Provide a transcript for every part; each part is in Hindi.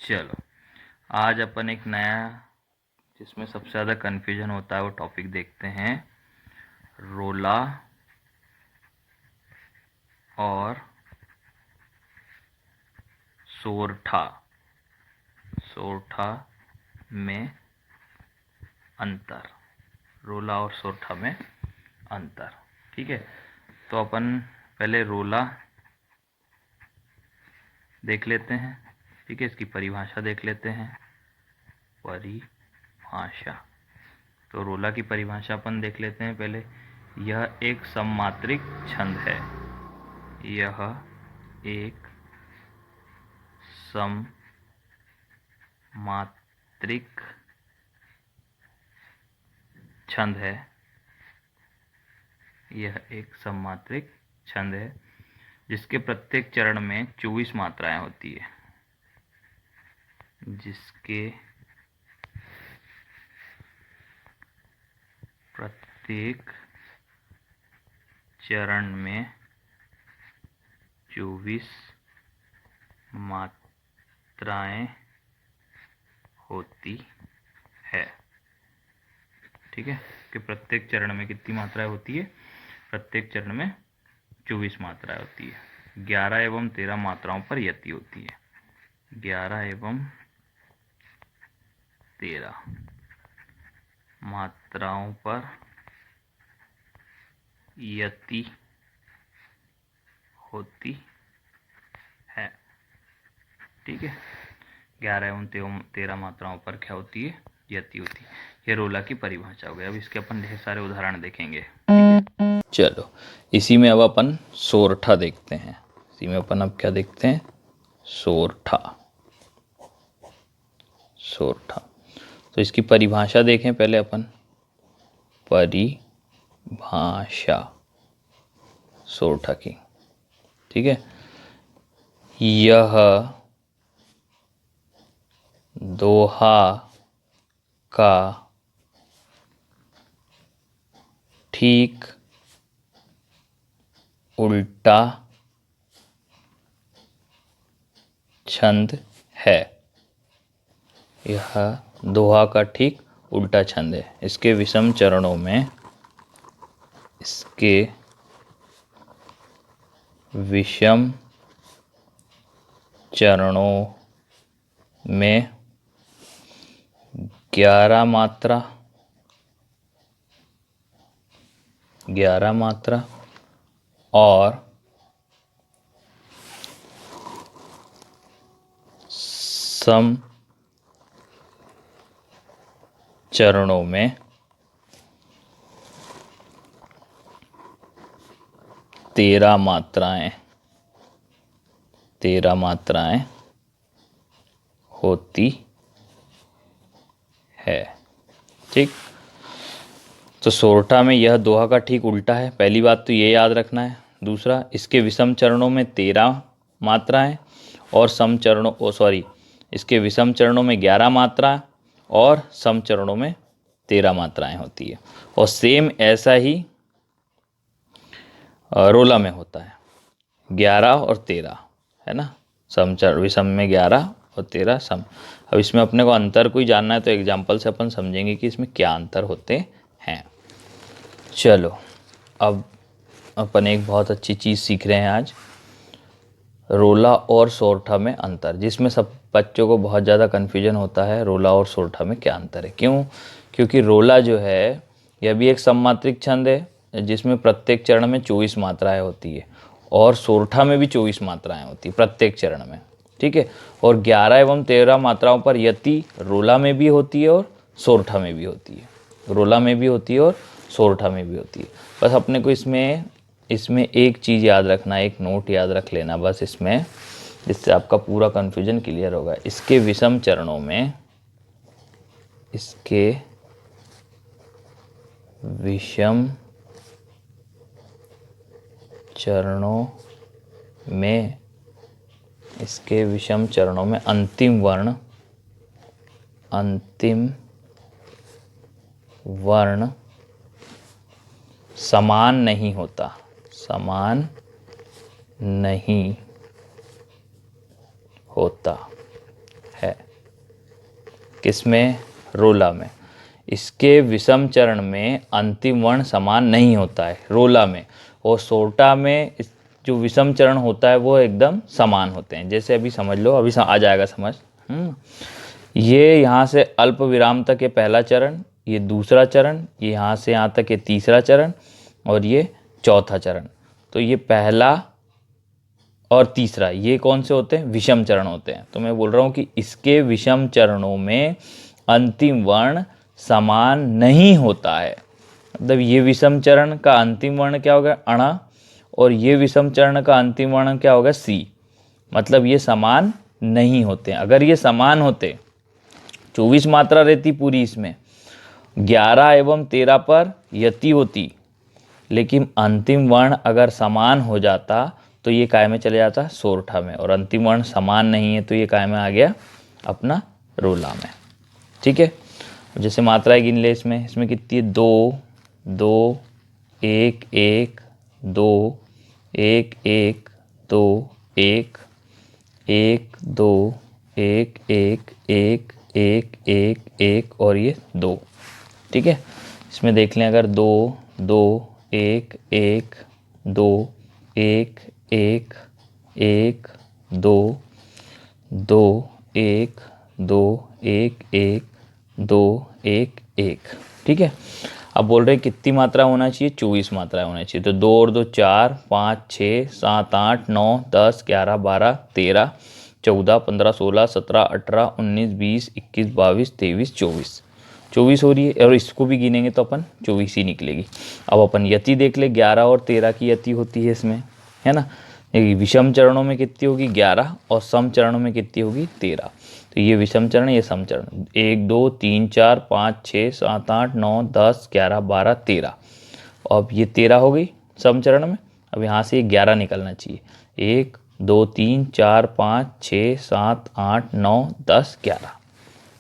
चलो, आज अपन एक नया जिसमें सबसे ज़्यादा कन्फ्यूजन होता है वो टॉपिक देखते हैं। रोला और सोरठा। सोरठा में अंतर। रोला और सोरठा में अंतर। ठीक है, तो अपन पहले रोला देख लेते हैं। ठीक है, इसकी परिभाषा देख लेते हैं। परिभाषा, तो रोला की परिभाषा अपन देख लेते हैं पहले। यह एक सममात्रिक छंद है। यह एक सममात्रिक छंद है। यह एक सममात्रिक छंद है जिसके प्रत्येक चरण में 24 मात्राएं होती है। जिसके प्रत्येक चरण में 24 मात्राएं होती है। ठीक है, कि प्रत्येक चरण में कितनी मात्राएं होती है? प्रत्येक चरण में 24 मात्राएं होती है। 11 एवं 13 मात्राओं पर यति होती है। 11 एवं 13 मात्राओं पर यति होती है। ठीक है, 11 एवं 13 मात्राओं पर क्या होती है? यति होती है। ये रोला की परिभाषा हो गई। अब इसके अपन ढेर सारे उदाहरण देखेंगे। ठीक है, चलो इसी में अब अपन सोरठा देखते हैं। इसी में अपन अब क्या देखते हैं? सोरठा। सोरठा, तो इसकी परिभाषा देखें पहले अपन। परिभाषा सोरठा की। ठीक है, यह दोहा का ठीक उल्टा छंद है। यह दोहा का ठीक उल्टा छंद है। इसके विषम चरणों में में 11 मात्रा और सम चरणों में 13 मात्राएं होती है। ठीक, तो सोरठा में यह दोहा का ठीक उल्टा है। पहली बात तो ये याद रखना है। दूसरा, इसके विषम चरणों में 13 मात्राएं और इसके विषम चरणों में 11 मात्रा और सम चरणों में 13 मात्राएं होती है। और सेम ऐसा ही रोला में होता है, 11 और 13, है ना। विषम में 11 और 13 सम। अब इसमें अपने को अंतर कोई जानना है तो एग्जाम्पल से अपन समझेंगे कि इसमें क्या अंतर होते हैं। चलो, अब अपन एक बहुत अच्छी चीज़ सीख रहे हैं आज, रोला और सोरठा में अंतर, जिसमें सब बच्चों को बहुत ज़्यादा कन्फ्यूजन होता है। रोला और सोरठा में क्या अंतर है? क्यों? क्योंकि रोला जो है यह भी एक सममात्रिक छंद है जिसमें प्रत्येक चरण में 24 मात्राएं होती है, और सोरठा में भी 24 मात्राएं होती है प्रत्येक चरण में। ठीक है, और 11 एवं 13 मात्राओं पर यति रोला में भी होती है और सोरठा में भी होती है। रोला में भी होती है और सोरठा में भी होती है। बस अपने को इसमें एक चीज़ याद रखना, एक नोट याद रख लेना बस इसमें, जिससे आपका पूरा कन्फ्यूजन क्लियर होगा। इसके विषम चरणों में इसके विषम चरणों में अंतिम वर्ण समान नहीं होता है। किसमें? रोला में। इसके विषम चरण में अंतिम वर्ण समान नहीं होता है रोला में, और सोरठा में जो विषम चरण होता है वो एकदम समान होते हैं। जैसे अभी समझ लो, अभी आ जाएगा समझ। ये यहाँ से अल्प विराम तक ये पहला चरण, ये दूसरा चरण, ये यहाँ से यहाँ तक ये तीसरा चरण, और ये चौथा चरण। तो ये पहला और तीसरा ये कौन से होते हैं? विषम चरण होते हैं। तो मैं बोल रहा हूँ कि इसके विषम चरणों में अंतिम वर्ण समान नहीं होता है। मतलब ये विषम चरण का अंतिम वर्ण क्या होगा? अणा, और ये विषम चरण का अंतिम वर्ण क्या होगा? सी। मतलब ये समान नहीं होते। अगर ये समान होते, 24 मात्रा रहती पूरी, इसमें 11 एवं 13 पर यति होती, लेकिन अंतिम वर्ण अगर समान हो जाता तो ये काय में चले जाता? सोरठा में। और अंतिम वर्ण समान नहीं है तो ये काय में आ गया? अपना रोला में। ठीक है। जैसे मात्राएं गिन ले इसमें कितनी है? 2 2 1 1 2 1 1 2 1 1 2 1 1 1 1 1 1 और ये 2। ठीक है। इसमें देख लें, अगर 2 2 1 1 2 1 1 1 2 2 1 2 1 1 2 1 1। ठीक है। अब बोल रहे हैं कितनी मात्रा होना चाहिए? 24 मात्रा होना चाहिए। तो 2 और 2 4 5 6 7 8 9 10 11 12 13 14 15 16 17 18 19 20 21 22 23 24 24 हो रही है। और इसको भी गिनेंगे तो अपन 24 ही निकलेगी। अब अपन यति देख ले, 11 और 13 की यति होती है इसमें, है ना। विषम चरणों में कितनी होगी? 11, और सम चरणों में कितनी होगी? 13। तो ये विषम चरण, ये सम चरण। 1 2 3 4 5 6 7 8 9 10 11 12 13। अब ये 13 हो गई सम चरण में। अब यहाँ से ये 11 निकलना चाहिए। 1 2 3 4 5 6 7 8 9 10 11।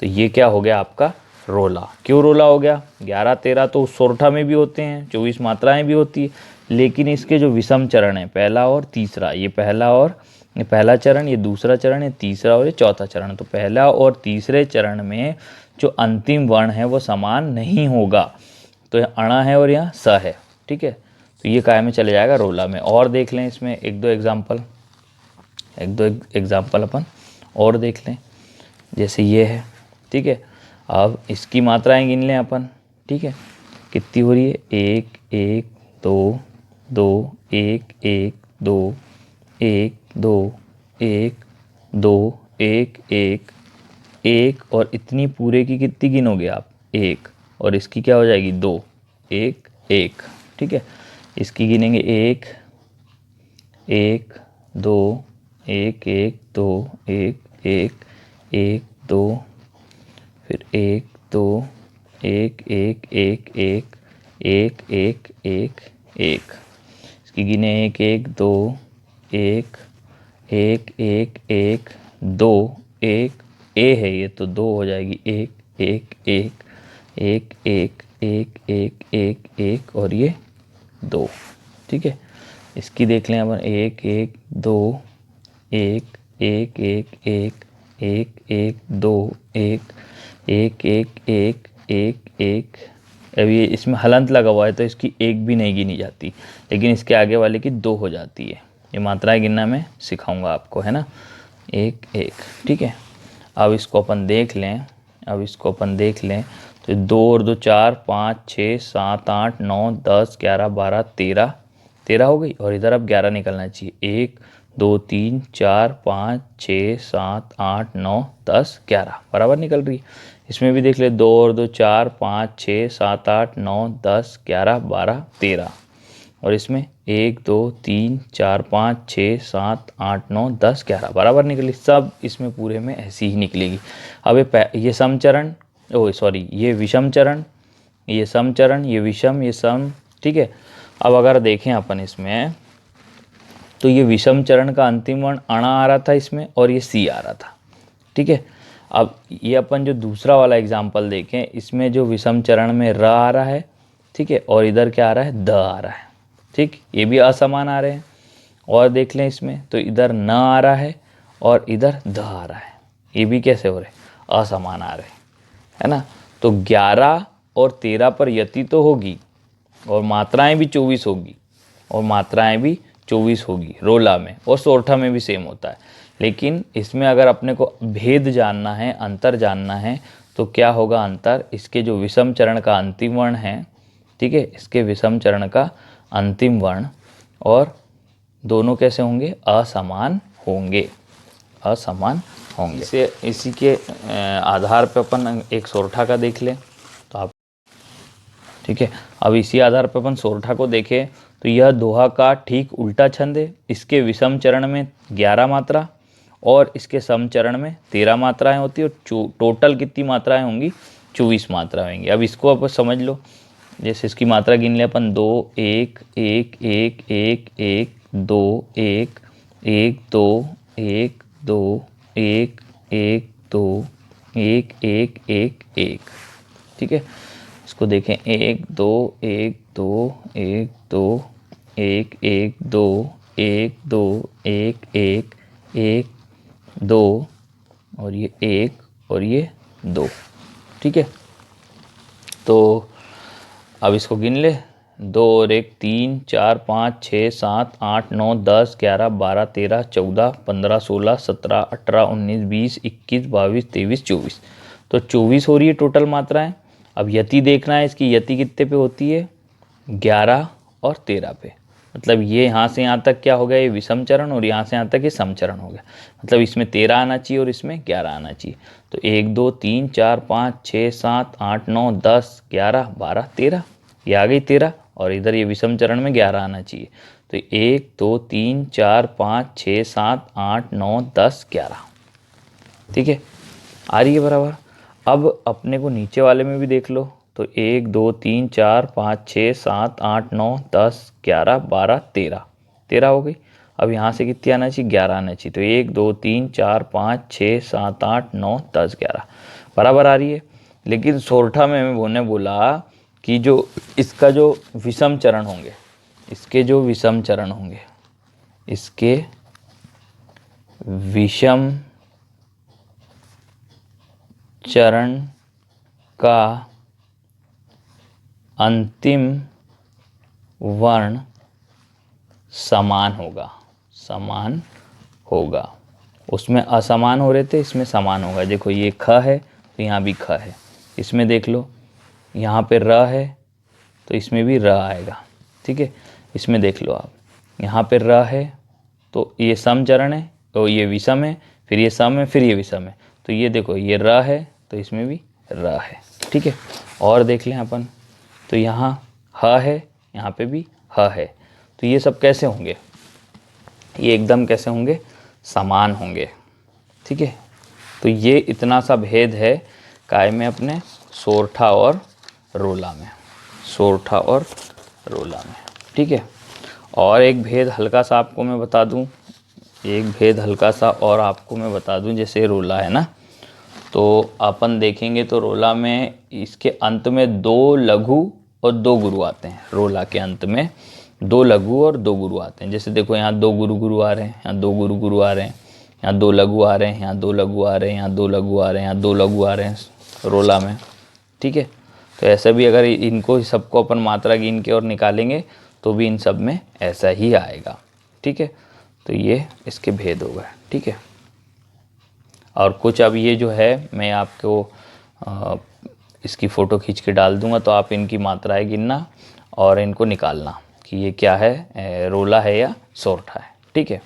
तो ये क्या हो गया आपका? रोला। क्यों रोला हो गया? 11 13 तो सोरठा में भी होते हैं, 24 मात्राएं भी होती है, लेकिन इसके जो विषम चरण है, पहला और तीसरा, ये पहला चरण, ये दूसरा चरण, ये तीसरा और ये चौथा चरण, तो पहला और तीसरे चरण में जो अंतिम वर्ण है वो समान नहीं होगा। तो यह अणा है और यहाँ स है। ठीक है। तो ये काय में चले जाएगा? रोला में। और देख लें इसमें एक दो एग्जाम्पल अपन और देख लें। जैसे ये है। ठीक है। अब इसकी मात्राएं गिन लें अपन। ठीक है। कितनी हो रही है? 1 1 2 2 1 1 2 1 2 1 2 1 1 1, और इतनी पूरे की कितनी गिनोगे आप? 1, और इसकी क्या हो जाएगी? 2 1 1। ठीक है। इसकी गिनेंगे 1 1 2 1 1 2 1 1 1 2, फिर 1 2 1 1 1 1 1 1 1 1। इसकी गिने 1 1 2 1 1 1 1 2 1 ए है ये, तो 2 हो जाएगी। 1 1 1 1 1 1 1 1 1 और ये 2। ठीक है। इसकी देख लें अपन। 1 1 2 1 1 1 1 1 1 2 1 1 1 1 1 1। अब ये इसमें हलंत लगा हुआ है तो इसकी 1 भी नहीं गिनी जाती, लेकिन इसके आगे वाले की 2 हो जाती है। ये मात्राएं गिनना मैं सिखाऊंगा आपको, है ना। 1 1। ठीक है। अब इसको अपन देख लें। तो 2 और 2 4 5 6 7 8 9 10 11 12 13 हो गई, और इधर अब 11 निकलना चाहिए। 1 2 3 4 5 6 7 8 9 10 11 बराबर निकल रही है। इसमें भी देख ले। 2 और 2 4 5 6 7 8 9 10 11 12 13, और इसमें 1 2 3 4 5 6 7 8 9 10 11 बराबर निकली। सब इसमें पूरे में ऐसी ही निकलेगी। अब ये सम चरण, ये विषम चरण, ये सम चरण, ये विषम, ये सम। ठीक है। अब अगर देखें अपन इसमें, तो ये विषम चरण का अंतिम वर्ण अणा आ रहा था इसमें, और ये सी आ रहा था। ठीक है। अब ये अपन जो दूसरा वाला एग्जाम्पल देखें, इसमें जो विषम चरण में र आ रहा है, ठीक है, और इधर क्या आ रहा है? द आ रहा है। ठीक, ये भी असमान आ रहे हैं। और देख लें इसमें, तो इधर न आ रहा है और इधर द आ रहा है। ये भी कैसे हो रहे, असमान आ रहे, है ना। तो 11 और 13 पर यति तो होगी और मात्राएं भी 24 होगी, और मात्राएं भी 24 होगी रोला में, और सोरठा में भी सेम होता है। लेकिन इसमें अगर अपने को भेद जानना है, अंतर जानना है, तो क्या होगा अंतर, इसके जो विषम चरण का अंतिम वर्ण है, ठीक है, इसके विषम चरण का अंतिम वर्ण और दोनों कैसे होंगे, असमान होंगे, असमान होंगे। इसी के आधार पर अपन एक सोरठा का देख लें तो आप, ठीक है। अब इसी आधार पर अपन सोरठा को देखें तो यह दोहा का ठीक उल्टा छंद है। इसके विषम चरण में 11 मात्रा और इसके सम चरण में 13 मात्राएं होती है, और टोटल कितनी मात्राएं होंगी, 24 मात्राएं होंगी। अब इसको आप समझ लो, जैसे इसकी मात्रा गिन ले अपन, 2 1 1 1 1 1 2 1 1 2 1 2 1 1 2 1 1 1 1, ठीक है। इसको देखें, 1 2 1 2 1 2 1 1 2 1 2 1 1 1 2 और ये 1 और ये 2, ठीक है। तो अब इसको गिन ले, 2 और 1 3 4 5 6 7 8 9 10 11 12 13 14 15 16 17 18 19 20 21 22 23 24, तो 24 हो रही है टोटल मात्राएं। अब यति देखना है, इसकी यति कितने पे होती है, 11 और 13 पे। मतलब ये यहाँ से यहाँ तक क्या हो गया, ये विषम चरण, और यहाँ से यहाँ तक ये समचरण हो गया। मतलब इसमें 13 आना चाहिए और इसमें 11 आना चाहिए। तो 1 2 3 4 5 6 7 8 9 10 11 12 13, ये आ गई 13, और इधर ये विषम चरण में 11 आना चाहिए। तो 1 2 3 4 5 6 7 8 9 10 11, ठीक है, आ रही है बराबर। अब अपने को नीचे वाले में भी देख लो, तो 1 2 3 4 5 6 7 8 9 10 11 12 13, 13 हो गई। अब यहाँ से कितनी आना चाहिए, 11 आना चाहिए। तो 1 2 3 4 5 6 7 8 9 10 11 बराबर आ रही है। लेकिन सोरठा में मैंने बोला कि जो इसका जो विषम चरण होंगे, इसके जो विषम चरण होंगे, इसके विषम चरण का अंतिम वर्ण समान होगा, समान होगा। उसमें असमान हो रहे थे, इसमें समान होगा। देखो ये ख है तो यहाँ भी ख है, इसमें देख लो यहाँ पे र है तो इसमें भी र आएगा, ठीक है। इसमें देख लो आप, यहाँ पे र है तो ये सम चरण है, तो ये विषम है, फिर ये सम है, फिर ये विषम है। तो ये देखो ये र है तो इसमें भी र है, ठीक है। और देख लें अपन, तो यहाँ ह है, यहाँ पे भी ह है, तो ये सब कैसे होंगे, ये एकदम कैसे होंगे, समान होंगे, ठीक है। तो ये इतना सा भेद है काय में, अपने सोरठा और रोला में, सोरठा और रोला में, ठीक है। और एक भेद हल्का सा आपको मैं बता दूं, एक भेद हल्का सा और आपको मैं बता दूं, जैसे रोला है ना, तो अपन देखेंगे तो रोला में इसके अंत में 2 लघु और 2 गुरु आते हैं। रोला के अंत में 2 लघु और 2 गुरु आते हैं। जैसे देखो यहाँ 2 गुरु गुरु आ रहे हैं, यहाँ 2 गुरु गुरु आ रहे हैं, यहाँ 2 लघु आ रहे हैं, यहाँ 2 लघु आ रहे हैं, यहाँ 2 लघु आ रहे हैं, यहाँ 2 लघु आ रहे हैं रोला में, ठीक है। तो ऐसा भी अगर इनको सबको अपन मात्रा गिन के और निकालेंगे तो भी इन सब में ऐसा ही आएगा, ठीक है। तो ये इसके भेद हो गए, ठीक है। और कुछ अब ये जो है मैं आपको इसकी फ़ोटो खींच के डाल दूंगा, तो आप इनकी मात्राएं गिनना और इनको निकालना कि ये क्या है, रोला है या सोरठा है, ठीक है।